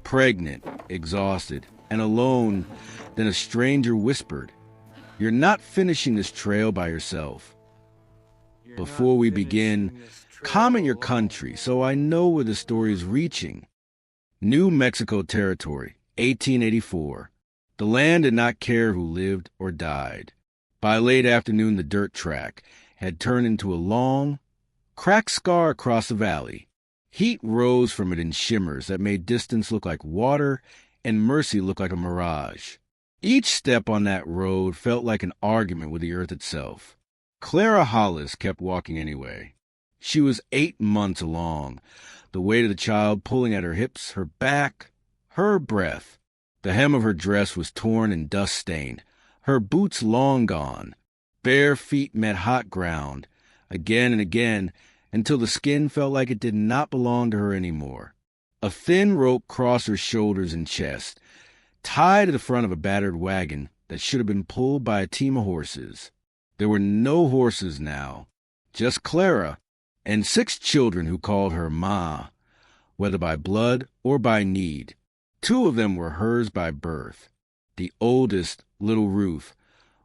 pregnant, exhausted, and alone. Then a stranger whispered, "You're not finishing this trail by yourself. Before we begin, comment your country so I know where the story is reaching." New Mexico Territory, 1884. The land did not care who lived or died. By late afternoon, the dirt track had turned into a long, cracked scar across the valley. Heat rose from it in shimmers that made distance look like water and mercy look like a mirage. Each step on that road felt like an argument with the earth itself. Clara Hollis kept walking anyway. She was 8 months along, the weight of the child pulling at her hips, her back, her breath. The hem of her dress was torn and dust-stained, her boots long gone. Bare feet met hot ground, again and again, until the skin felt like it did not belong to her anymore. A thin rope crossed her shoulders and chest, tied to the front of a battered wagon that should have been pulled by a team of horses. There were no horses now, just Clara and 6 children who called her Ma, whether by blood or by need. 2 of them were hers by birth. The oldest, little Ruth,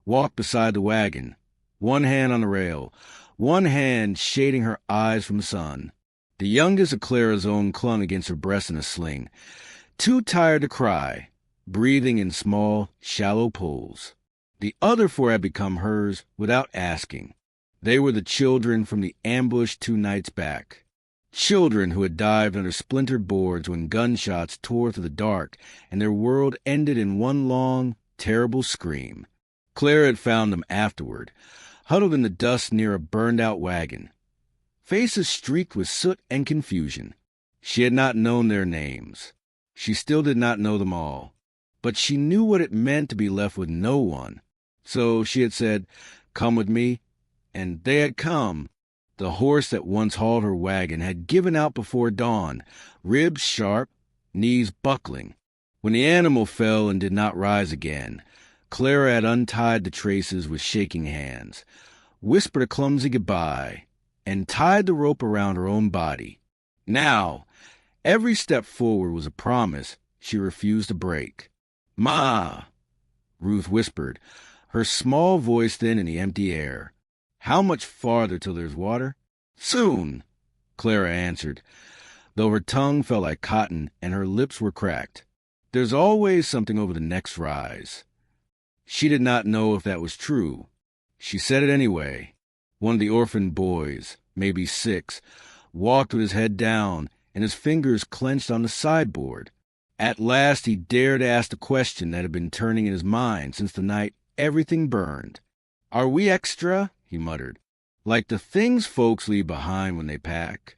walked beside the wagon, one hand on the rail, one hand shading her eyes from the sun. The youngest of Clara's own clung against her breast in a sling, too tired to cry, breathing in small, shallow pulls. The other 4 had become hers without asking. They were the children from the ambush 2 nights back. Children who had dived under splintered boards when gunshots tore through the dark and their world ended in one long, terrible scream. Clara had found them afterward, huddled in the dust near a burned-out wagon. Faces streaked with soot and confusion. She had not known their names. She still did not know them all. But she knew what it meant to be left with no one. So she had said, "Come with me," and they had come. The horse that once hauled her wagon had given out before dawn, ribs sharp, knees buckling. When the animal fell and did not rise again, Clara had untied the traces with shaking hands, whispered a clumsy goodbye, and tied the rope around her own body. Now, every step forward was a promise she refused to break. "Ma," Ruth whispered, her small voice thin in the empty air. "How much farther till there's water?" "Soon," Clara answered, though her tongue felt like cotton and her lips were cracked. "There's always something over the next rise." She did not know if that was true. She said it anyway. One of the orphan boys, maybe 6, walked with his head down and his fingers clenched on the sideboard. At last he dared ask the question that had been turning in his mind since the night everything burned. "Are we extra?" he muttered. "Like the things folks leave behind when they pack?"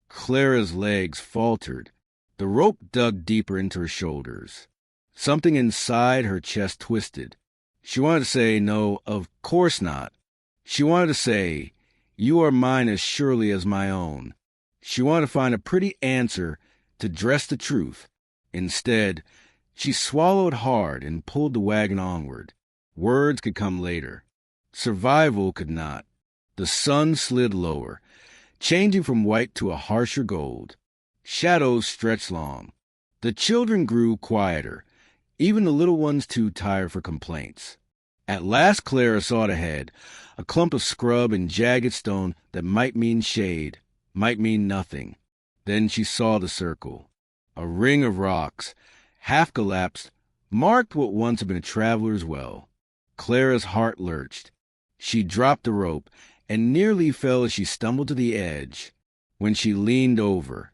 Clara's legs faltered. The rope dug deeper into her shoulders. Something inside her chest twisted. She wanted to say, "No, of course not." She wanted to say, "You are mine as surely as my own." She wanted to find a pretty answer to dress the truth. Instead, she swallowed hard and pulled the wagon onward. Words could come later. Survival could not. The sun slid lower, changing from white to a harsher gold. Shadows stretched long. The children grew quieter, even the little ones too tired for complaints. At last Clara saw it ahead, a clump of scrub and jagged stone that might mean shade, might mean nothing. Then she saw the circle. A ring of rocks, half collapsed, marked what once had been a traveler's well. Clara's heart lurched. She dropped the rope and nearly fell as she stumbled to the edge. When she leaned over,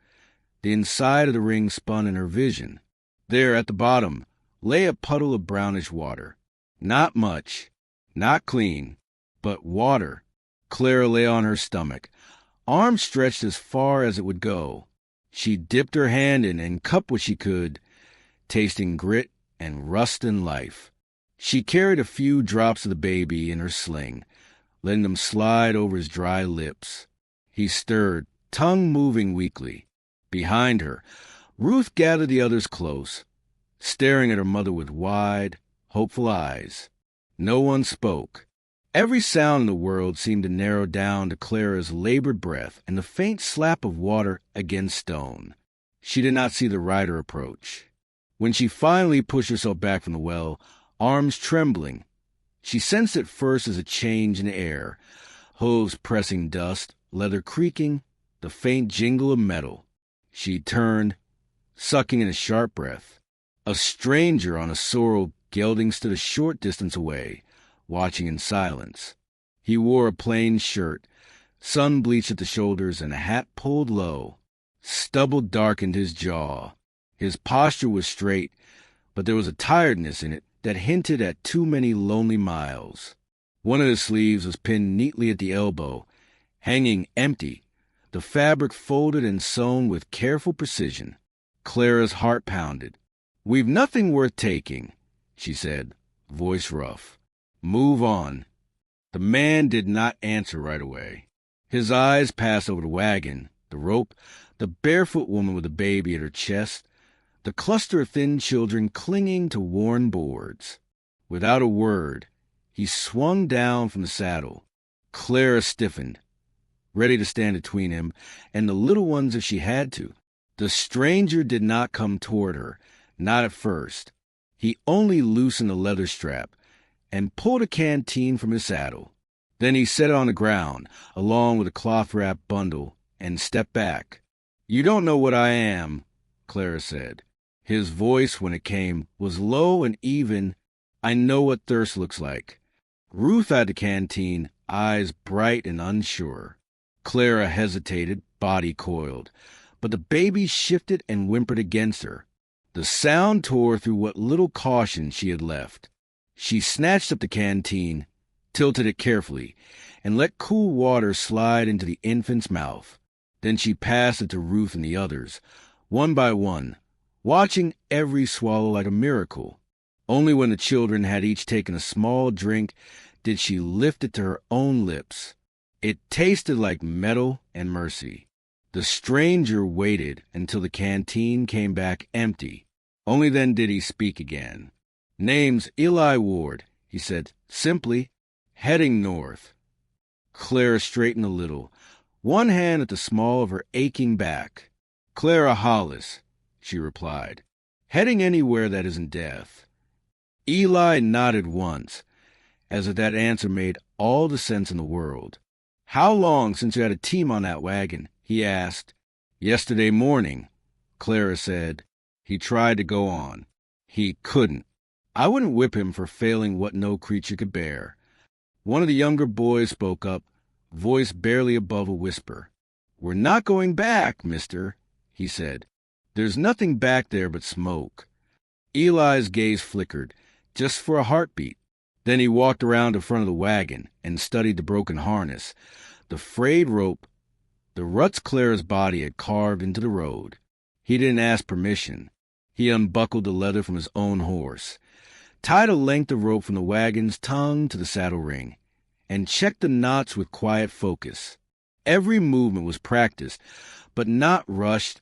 the inside of the ring spun in her vision. There at the bottom lay a puddle of brownish water. Not much, not clean, but water. Clara lay on her stomach, arms stretched as far as it would go. She dipped her hand in and cupped what she could, tasting grit and rust and life. She carried a few drops of the baby in her sling, letting them slide over his dry lips. He stirred, tongue moving weakly. Behind her, Ruth gathered the others close, staring at her mother with wide, hopeful eyes. No one spoke. Every sound in the world seemed to narrow down to Clara's labored breath and the faint slap of water against stone. She did not see the rider approach. When she finally pushed herself back from the well, arms trembling, she sensed it first as a change in the air, hooves pressing dust, leather creaking, the faint jingle of metal. She turned, sucking in a sharp breath. A stranger on a sorrel gelding stood a short distance away, watching in silence. He wore a plain shirt, sun-bleached at the shoulders, and a hat pulled low. Stubble darkened his jaw. His posture was straight, but there was a tiredness in it that hinted at too many lonely miles. One of his sleeves was pinned neatly at the elbow, hanging empty, the fabric folded and sewn with careful precision. Clara's heart pounded. "We've nothing worth taking," she said, voice rough. "Move on." The man did not answer right away. His eyes passed over the wagon, the rope, the barefoot woman with a baby at her chest, the cluster of thin children clinging to worn boards. Without a word, he swung down from the saddle. Clara stiffened, ready to stand between him and the little ones if she had to. The stranger did not come toward her, not at first. He only loosened the leather strap and pulled a canteen from his saddle. Then he set it on the ground, along with a cloth-wrapped bundle, and stepped back. "You don't know what I am," Clara said. His voice, when it came, was low and even. "I know what thirst looks like." Ruth eyed the canteen, eyes bright and unsure. Clara hesitated, body coiled, but the baby shifted and whimpered against her. The sound tore through what little caution she had left. She snatched up the canteen, tilted it carefully, and let cool water slide into the infant's mouth. Then she passed it to Ruth and the others, one by one, watching every swallow like a miracle. Only when the children had each taken a small drink did she lift it to her own lips. It tasted like metal and mercy. The stranger waited until the canteen came back empty. Only then did he speak again. "Name's Eli Ward," he said simply, "heading north." Clara straightened a little, one hand at the small of her aching back. "Clara Hollis," she replied, "heading anywhere that isn't death." Eli nodded once, as if that answer made all the sense in the world. "How long since you had a team on that wagon?" he asked. "Yesterday morning," Clara said. He tried to go on. He couldn't. "I wouldn't whip him for failing what no creature could bear." One of the younger boys spoke up, voice barely above a whisper. "We're not going back, mister," he said. "There's nothing back there but smoke." Eli's gaze flickered, just for a heartbeat. Then he walked around in front of the wagon and studied the broken harness, the frayed rope, the ruts Clara's body had carved into the road. He didn't ask permission. He unbuckled the leather from his own horse, tied a length of rope from the wagon's tongue to the saddle ring, and checked the knots with quiet focus. Every movement was practiced, but not rushed,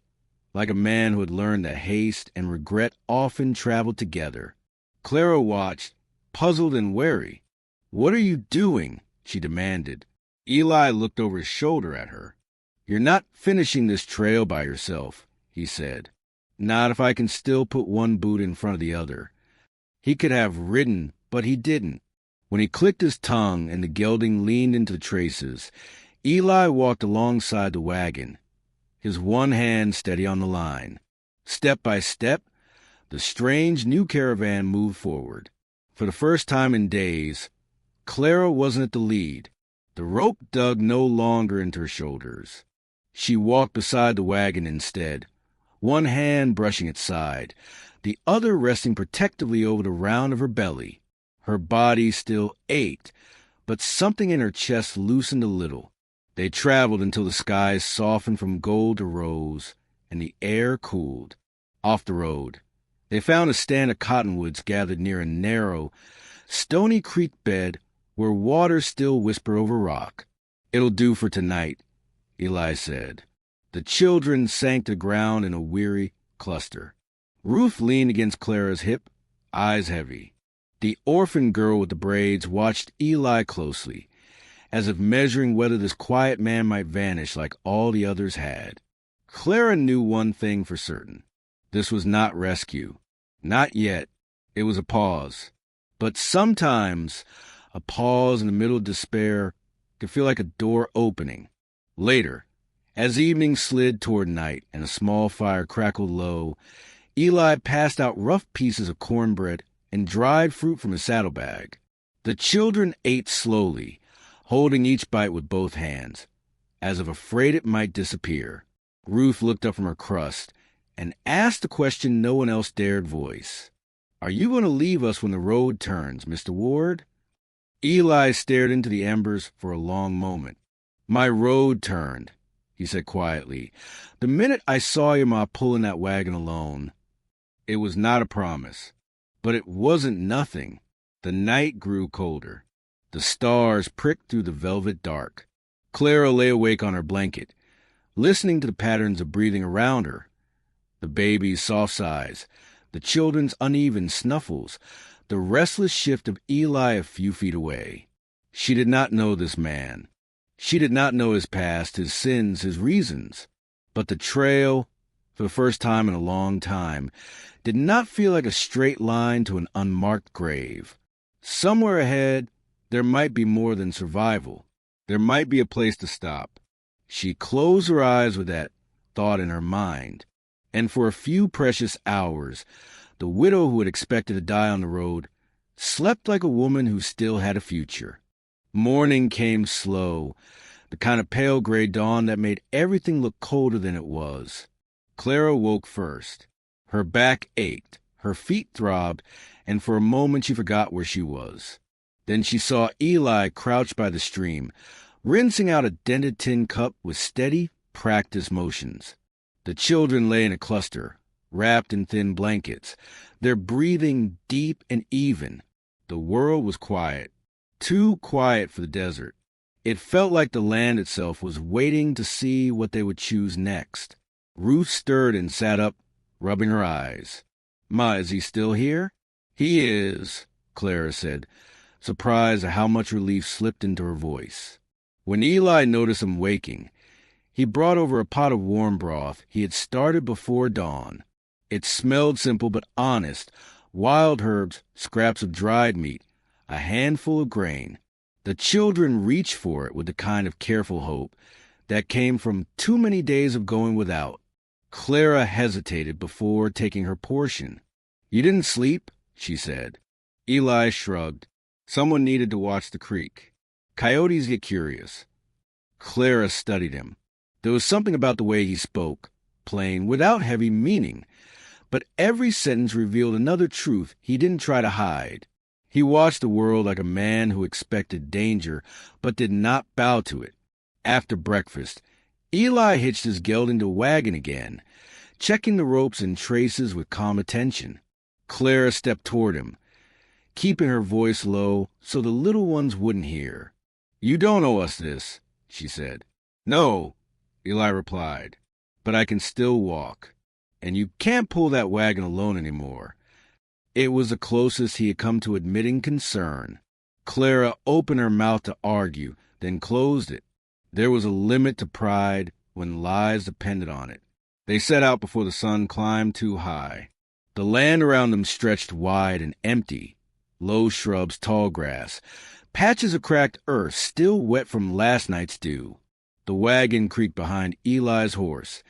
like a man who had learned that haste and regret often traveled together. Clara watched, puzzled and wary. "What are you doing?" she demanded. Eli looked over his shoulder at her. "You're not finishing this trail by yourself," he said. "Not if I can still put one boot in front of the other." He could have ridden, but he didn't. When he clicked his tongue and the gelding leaned into the traces, Eli walked alongside the wagon, his one hand steady on the line. Step by step, the strange new caravan moved forward. For the first time in days, Clara wasn't at the lead. The rope dug no longer into her shoulders. She walked beside the wagon instead, one hand brushing its side, the other resting protectively over the round of her belly. Her body still ached, but something in her chest loosened a little. They traveled until the skies softened from gold to rose, and the air cooled. Off the road, they found a stand of cottonwoods gathered near a narrow, stony creek bed where water still whispered over rock. "It'll do for tonight," Eli said. The children sank to the ground in a weary cluster. Ruth leaned against Clara's hip, eyes heavy. The orphan girl with the braids watched Eli closely, as if measuring whether this quiet man might vanish like all the others had. Clara knew one thing for certain. This was not rescue. Not yet. It was a pause. But sometimes a pause in the middle of despair could feel like a door opening. Later, as evening slid toward night and a small fire crackled low, Eli passed out rough pieces of cornbread and dried fruit from his saddlebag. The children ate slowly, holding each bite with both hands, as if afraid it might disappear. Ruth looked up from her crust and asked the question no one else dared voice. "Are you going to leave us when the road turns, Mr. Ward?" Eli stared into the embers for a long moment. "My road turned," he said quietly, "the minute I saw your ma pulling that wagon alone." It was not a promise, but it wasn't nothing. The night grew colder. The stars pricked through the velvet dark. Clara lay awake on her blanket, listening to the patterns of breathing around her. The baby's soft sighs, the children's uneven snuffles, the restless shift of Eli a few feet away. She did not know this man. She did not know his past, his sins, his reasons. But the trail, for the first time in a long time, did not feel like a straight line to an unmarked grave. Somewhere ahead, there might be more than survival. There might be a place to stop. She closed her eyes with that thought in her mind, and for a few precious hours, the widow who had expected to die on the road slept like a woman who still had a future. Morning came slow, the kind of pale gray dawn that made everything look colder than it was. Clara woke first. Her back ached, her feet throbbed, and for a moment she forgot where she was. Then she saw Eli crouched by the stream, rinsing out a dented tin cup with steady, practiced motions. The children lay in a cluster, wrapped in thin blankets, their breathing deep and even. The world was quiet, too quiet for the desert. It felt like the land itself was waiting to see what they would choose next. Ruth stirred and sat up, rubbing her eyes. "Ma, is he still here?" "He is," Clara said, surprised at how much relief slipped into her voice. When Eli noticed him waking, he brought over a pot of warm broth he had started before dawn. It smelled simple but honest, wild herbs, scraps of dried meat, a handful of grain. The children reached for it with the kind of careful hope that came from too many days of going without. Clara hesitated before taking her portion. "You didn't sleep?" she said. Eli shrugged. "Someone needed to watch the creek. Coyotes get curious." Clara studied him. There was something about the way he spoke, plain, without heavy meaning. But every sentence revealed another truth he didn't try to hide. He watched the world like a man who expected danger, but did not bow to it. After breakfast, Eli hitched his gelding to a wagon again, checking the ropes and traces with calm attention. Clara stepped toward him, keeping her voice low so the little ones wouldn't hear. "You don't owe us this," she said. "No," Eli replied, "but I can still walk. And you can't pull that wagon alone anymore." It was the closest he had come to admitting concern. Clara opened her mouth to argue, then closed it. There was a limit to pride when lives depended on it. They set out before the sun climbed too high. The land around them stretched wide and empty. Low shrubs, tall grass, patches of cracked earth still wet from last night's dew. The wagon creaked behind Eli's horse,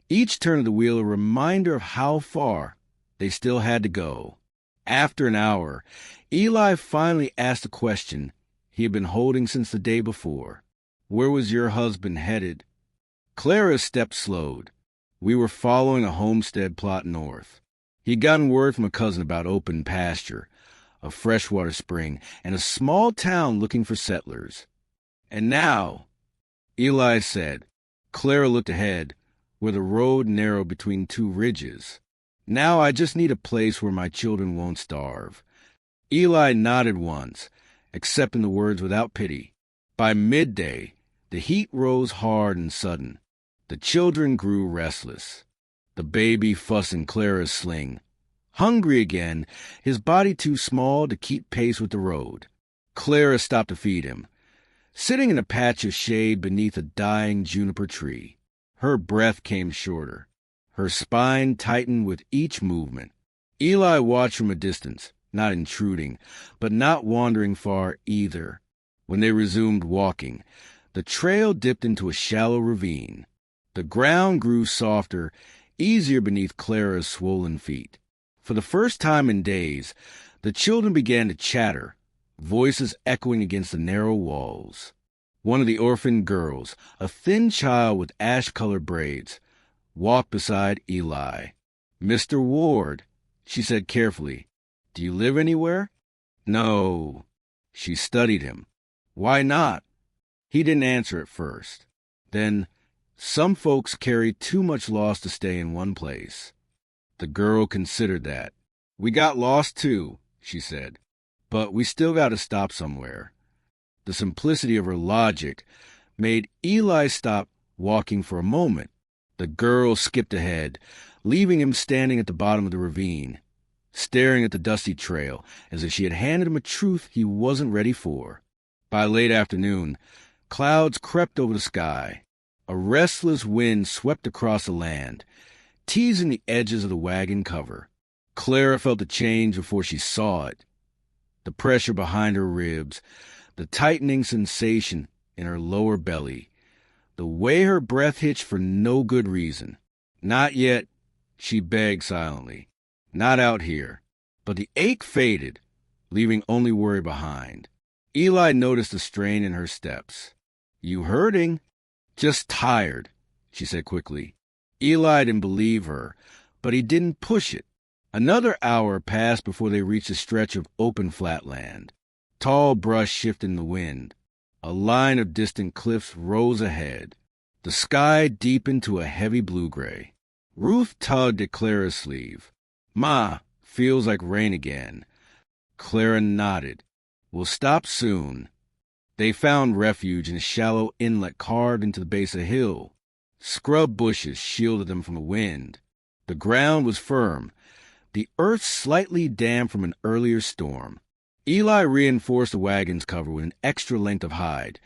each turn of the wheel a reminder of how far they still had to go. After an hour, Eli finally asked a question he had been holding since the day before. "Where was your husband headed?" Clara's step slowed. "We were following a homestead plot north. He'd gotten word from a cousin about open pasture, a freshwater spring, and a small town looking for settlers. And now," Eli said. Clara looked ahead, where the road narrowed between two ridges. "Now I just need a place where my children won't starve." Eli nodded once, accepting the words without pity. By midday, the heat rose hard and sudden. The children grew restless. The baby fussed in Clara's sling. Hungry again, his body too small to keep pace with the road. Clara stopped to feed him, sitting in a patch of shade beneath a dying juniper tree. Her breath came shorter. Her spine tightened with each movement. Eli watched from a distance, not intruding, but not wandering far either. When they resumed walking, the trail dipped into a shallow ravine. The ground grew softer, easier beneath Clara's swollen feet. For the first time in days, the children began to chatter, voices echoing against the narrow walls. One of the orphaned girls, a thin child with ash-colored braids, walked beside Eli. "Mr. Ward," she said carefully, "do you live anywhere?" "No." She studied him. "Why not?" He didn't answer at first. Then, "Some folks carry too much loss to stay in one place." The girl considered that. "We got lost too," she said, "but we still got to stop somewhere." The simplicity of her logic made Eli stop walking for a moment. The girl skipped ahead, leaving him standing at the bottom of the ravine, staring at the dusty trail as if she had handed him a truth he wasn't ready for. By late afternoon, clouds crept over the sky. A restless wind swept across the land, teasing the edges of the wagon cover. Clara felt the change before she saw it. The pressure behind her ribs, the tightening sensation in her lower belly, the way her breath hitched for no good reason. "Not yet," she begged silently. "Not out here." But the ache faded, leaving only worry behind. Eli noticed the strain in her steps. "You hurting?" "Just tired," she said quickly. Eli didn't believe her, but he didn't push it. Another hour passed before they reached a stretch of open flatland. Tall brush shifted in the wind. A line of distant cliffs rose ahead. The sky deepened to a heavy blue-gray. Ruth tugged at Clara's sleeve. "Ma, feels like rain again." Clara nodded. "We'll stop soon." They found refuge in a shallow inlet carved into the base of a hill. Scrub bushes shielded them from the wind. The ground was firm, the earth slightly damp from an earlier storm. Eli reinforced the wagon's cover with an extra length of hide,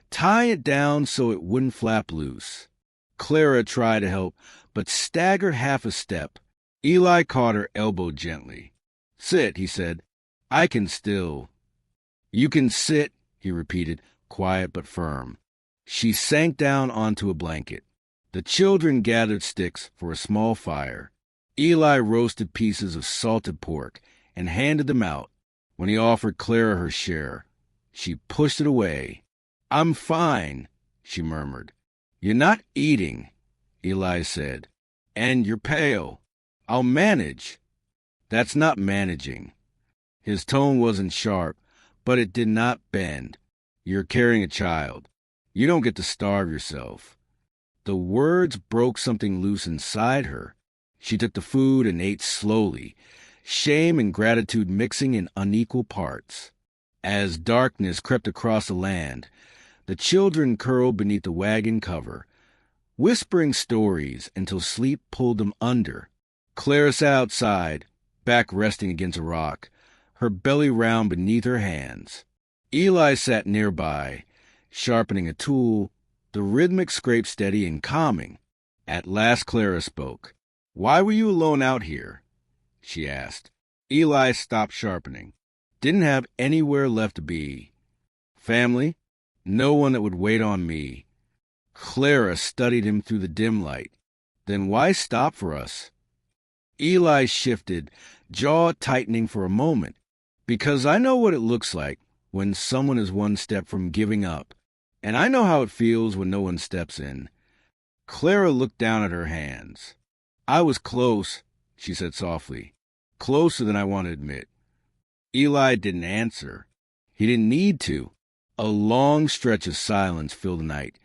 tying it down so it wouldn't flap loose. Clara tried to help, but staggered half a step. Eli caught her elbow gently. "Sit," he said. "I can still." "You can sit," he repeated, quiet but firm. She sank down onto a blanket. The children gathered sticks for a small fire. Eli roasted pieces of salted pork and handed them out. When he offered Clara her share, she pushed it away. "I'm fine," she murmured. "You're not eating," Eli said. "And you're pale." "I'll manage." "That's not managing." His tone wasn't sharp, but it did not bend. "You're carrying a child. You don't get to starve yourself." The words broke something loose inside her. She took the food and ate slowly, shame and gratitude mixing in unequal parts. As darkness crept across the land, the children curled beneath the wagon cover, whispering stories until sleep pulled them under. Clara sat outside, back resting against a rock, her belly round beneath her hands. Eli sat nearby, sharpening a tool, the rhythmic scrape steady and calming. At last Clara spoke. "Why were you alone out here?" she asked. Eli stopped sharpening. "Didn't have anywhere left to be. Family? No one that would wait on me." Clara studied him through the dim light. "Then why stop for us?" Eli shifted, jaw tightening for a moment. "Because I know what it looks like when someone is one step from giving up. And I know how it feels when no one steps in." Clara looked down at her hands. "I was close," she said softly. "Closer than I want to admit." Eli didn't answer. He didn't need to. A long stretch of silence filled the night,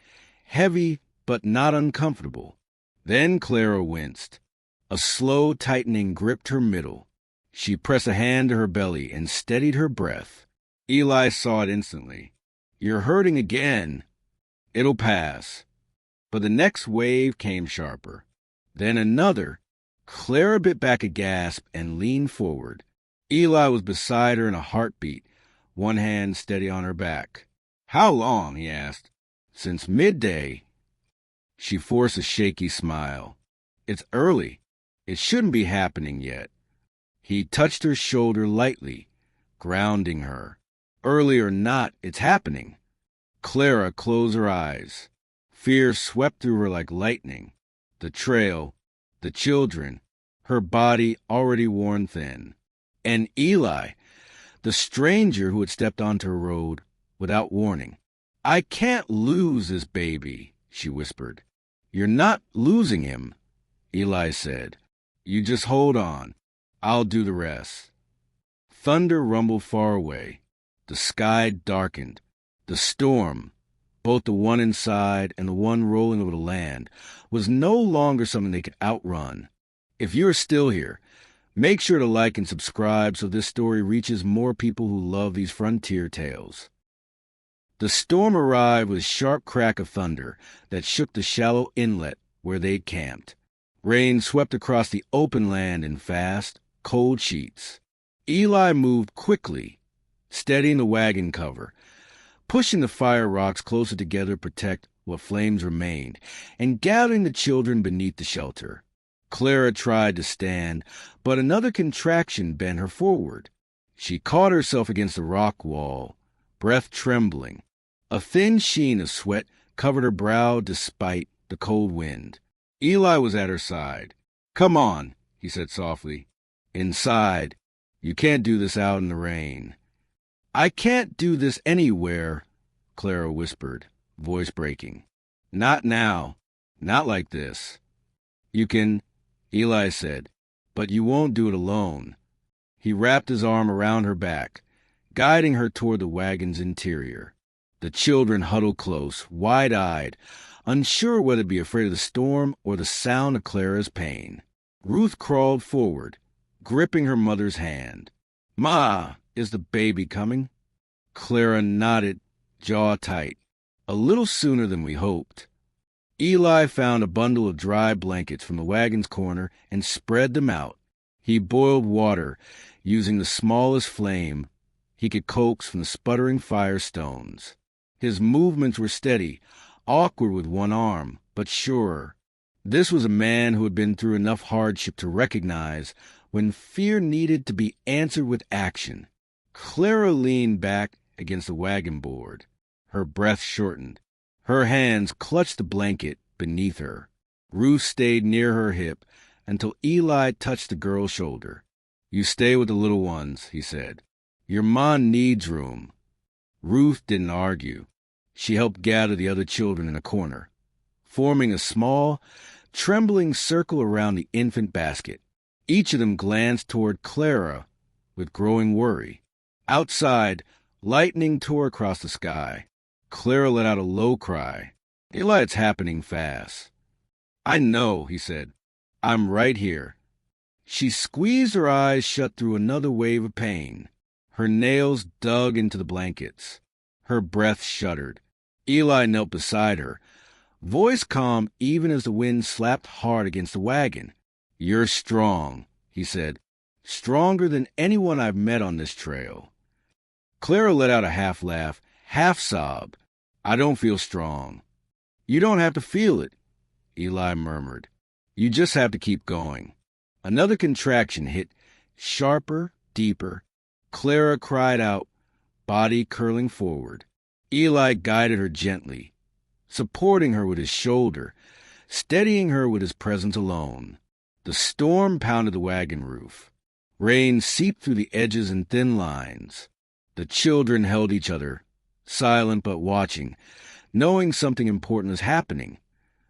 heavy but not uncomfortable. Then Clara winced. A slow tightening gripped her middle. She pressed a hand to her belly and steadied her breath. Eli saw it instantly. "You're hurting again." "It'll pass." But the next wave came sharper. Then another. Clara bit back a gasp and leaned forward. Eli was beside her in a heartbeat, one hand steady on her back. "How long?" he asked. "Since midday." She forced a shaky smile. It's early. It shouldn't be happening yet. He touched her shoulder lightly, grounding her. Early or not, it's happening. Clara closed her eyes. Fear swept through her like lightning. The trail, the children, her body already worn thin. And Eli, the stranger who had stepped onto her road without warning. I can't lose this baby, she whispered. You're not losing him, Eli said. You just hold on. I'll do the rest. Thunder rumbled far away. The sky darkened. The storm, both the one inside and the one rolling over the land, was no longer something they could outrun. If you're still here, make sure to like and subscribe so this story reaches more people who love these frontier tales. The storm arrived with a sharp crack of thunder that shook the shallow inlet where they'd camped. Rain swept across the open land in fast, cold sheets. Eli moved quickly, steadying the wagon cover, pushing the fire rocks closer together to protect what flames remained, and gathering the children beneath the shelter. Clara tried to stand, but another contraction bent her forward. She caught herself against the rock wall, breath trembling. A thin sheen of sweat covered her brow despite the cold wind. Eli was at her side. Come on, he said softly. Inside. You can't do this out in the rain. I can't do this anywhere, Clara whispered, voice breaking. Not now. Not like this. You can, Eli said, but you won't do it alone. He wrapped his arm around her back, guiding her toward the wagon's interior. The children huddled close, wide-eyed, unsure whether to be afraid of the storm or the sound of Clara's pain. Ruth crawled forward, gripping her mother's hand. Ma, is the baby coming? Clara nodded, jaw tight. A little sooner than we hoped. Eli found a bundle of dry blankets from the wagon's corner and spread them out. He boiled water, using the smallest flame he could coax from the sputtering firestones. His movements were steady, awkward with one arm, but sure. This was a man who had been through enough hardship to recognize when fear needed to be answered with action. Clara leaned back against the wagon board. Her breath shortened. Her hands clutched the blanket beneath her. Ruth stayed near her hip until Eli touched the girl's shoulder. You stay with the little ones, he said. Your ma needs room. Ruth didn't argue. She helped gather the other children in a corner, forming a small, trembling circle around the infant basket. Each of them glanced toward Clara with growing worry. Outside, lightning tore across the sky. Clara let out a low cry. Eli, it's happening fast. I know, he said. I'm right here. She squeezed her eyes shut through another wave of pain. Her nails dug into the blankets. Her breath shuddered. Eli knelt beside her, voice calm even as the wind slapped hard against the wagon. You're strong, he said. Stronger than anyone I've met on this trail. Clara let out a half laugh, half sob. I don't feel strong. You don't have to feel it, Eli murmured. You just have to keep going. Another contraction hit, sharper, deeper. Clara cried out, body curling forward. Eli guided her gently, supporting her with his shoulder, steadying her with his presence alone. The storm pounded the wagon roof. Rain seeped through the edges in thin lines. The children held each other, silent but watching, knowing something important was happening,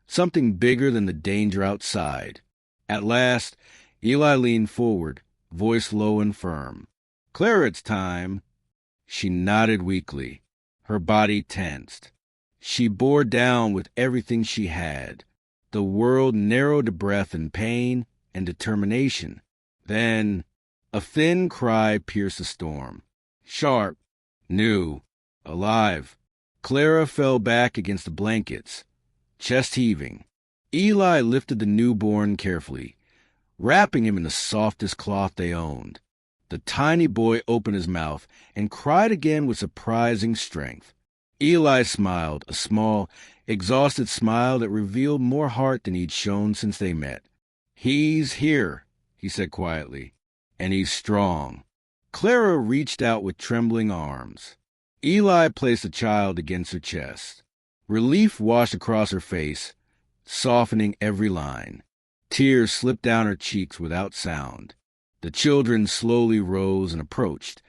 something bigger than the danger outside. At last, Eli leaned forward, voice low and firm. Clara, it's time. She nodded weakly, her body tensed. She bore down with everything she had. The world narrowed to breath and pain and determination. Then a thin cry pierced the storm. Sharp, new, alive. Clara fell back against the blankets, chest heaving. Eli lifted the newborn carefully, wrapping him in the softest cloth they owned. The tiny boy opened his mouth and cried again with surprising strength. Eli smiled, a small, exhausted smile that revealed more heart than he'd shown since they met. "He's here," he said quietly, "and he's strong." Clara reached out with trembling arms. Eli placed the child against her chest. Relief washed across her face, softening every line. Tears slipped down her cheeks without sound. The children slowly rose and approached,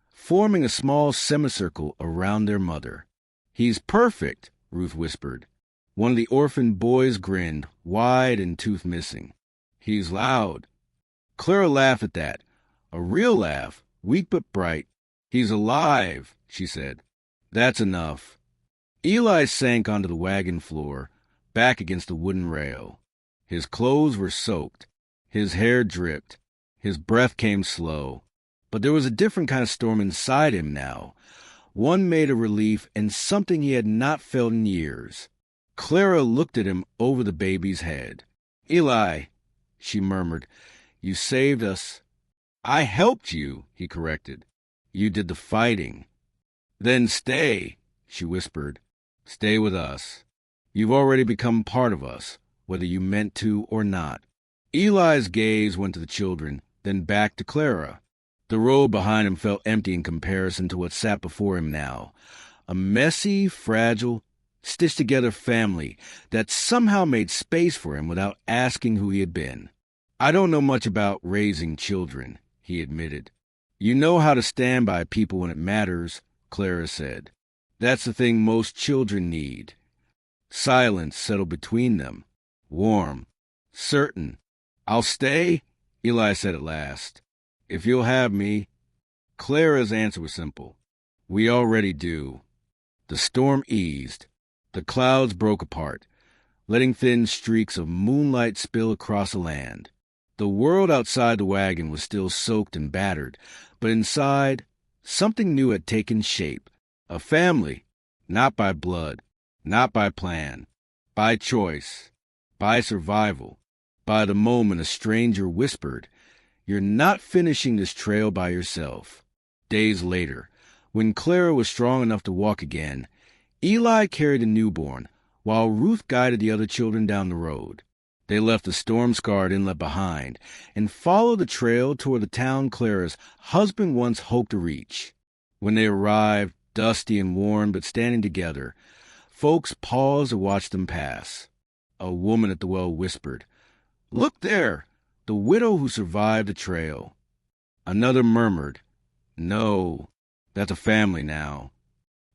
forming a small semicircle around their mother. "He's perfect," Ruth whispered. One of the orphaned boys grinned, wide and tooth missing. "He's loud." Clara laughed at that, a real laugh, weak but bright. "He's alive," she said. "That's enough." Eli sank onto the wagon floor, back against the wooden rail. His clothes were soaked. His hair dripped. His breath came slow. But there was a different kind of storm inside him now, one made of relief and something he had not felt in years. Clara looked at him over the baby's head. "Eli," she murmured, "you saved us." "I helped you," he corrected. "You did the fighting." "Then stay," she whispered. "Stay with us. You've already become part of us, whether you meant to or not." Eli's gaze went to the children, then back to Clara. The road behind him felt empty in comparison to what sat before him now. A messy, fragile, stitched-together family that somehow made space for him without asking who he had been. "I don't know much about raising children," he admitted. "You know how to stand by people when it matters," Clara said. "That's the thing most children need." Silence settled between them, warm, certain. "I'll stay," Eli said at last. "If you'll have me." Clara's answer was simple. "We already do." The storm eased. The clouds broke apart, letting thin streaks of moonlight spill across the land. The world outside the wagon was still soaked and battered, but inside, something new had taken shape. A family, not by blood, not by plan, by choice, by survival, by the moment a stranger whispered, "You're not finishing this trail by yourself." Days later, when Clara was strong enough to walk again, Eli carried the newborn, while Ruth guided the other children down the road. They left the storm-scarred inlet behind and followed the trail toward the town Clara's husband once hoped to reach. When they arrived, dusty and worn but standing together, folks paused to watch them pass. A woman at the well whispered, "Look there, the widow who survived the trail." Another murmured, "No, that's a family now."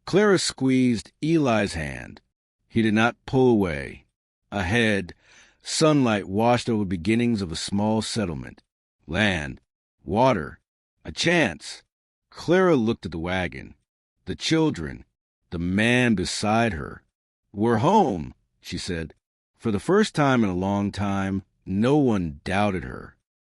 Clara squeezed Eli's hand. He did not pull away. Ahead, sunlight washed over the beginnings of a small settlement. Land, water, a chance. Clara looked at the wagon, the children, the man beside her. "We're home," she said. For the first time in a long time, no one doubted her.